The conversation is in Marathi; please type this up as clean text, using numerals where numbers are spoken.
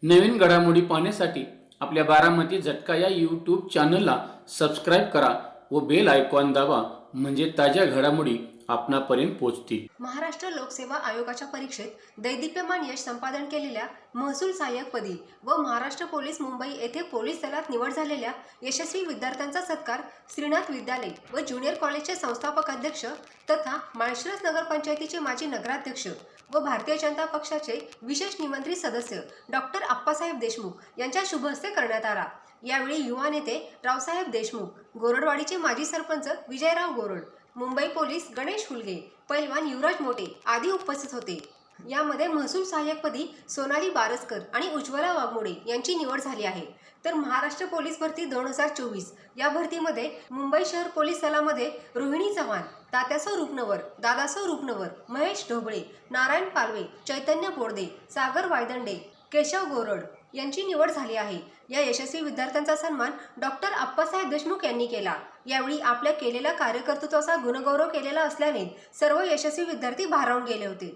नवीन घडामोडी पाहण्यासाठी आपल्या बारामती झटका या यूट्यूब चॅनलला सबस्क्राईब करा व बेल आयकॉन दाबा म्हणजे ताज्या घडामोडी आपणापर्यंत पोहोचतील। महाराष्ट्र लोकसेवा आयोगाच्या परीक्षेत दैदिप्यमान यश संपादन केलेल्या महसूल सहाय्यकपदी व महाराष्ट्र पोलीस मुंबई येथे पोलीस दलात निवड झालेल्या यशस्वी विद्यार्थ्यांचा सत्कार श्रीनाथ विद्यालय व ज्युनियर कॉलेजचे संस्थापक अध्यक्ष तथा माळशिरस नगरपंचायतीचे माजी नगराध्यक्ष व भारतीय जनता पक्षाचे विशेष निमंत्रित सदस्य डॉक्टर आप्पासाहेब देशमुख यांच्या शुभ हस्ते करण्यात आला। यावेळी युवा नेते रावसाहेब देशमुख, गोरडवाडीचे माजी सरपंच विजयराव गोरड, मुंबई पोलीस गणेश हुलगे, पैलवान युवराज मोटे आदी उपस्थित होते। यामध्ये महसूल सहाय्यकपदी सोनाली बारसकर आणि उज्ज्वला वाघमोडे यांची निवड झाली आहे। तर महाराष्ट्र पोलीस भरती 2024 या भरतीमध्ये मुंबई शहर पोलीस दलामध्ये रोहिणी चव्हाण, तात्यासो रुपनवर, दादासो रुपनवर, महेश ढोबळे, नारायण पालवे, चैतन्य बोर्दे, सागर वायदंडे, केशव गोरड यांची निवड झाली आहे। या यशस्वी विद्यार्थ्यांचा सन्मान डॉक्टर आप्पासाहेब देशमुख यांनी केला। यावेळी आपल्या केलेल्या कार्यकर्तृत्वाचा गुणगौरव केलेला असल्याने सर्व यशस्वी विद्यार्थी भारावून गेले होते।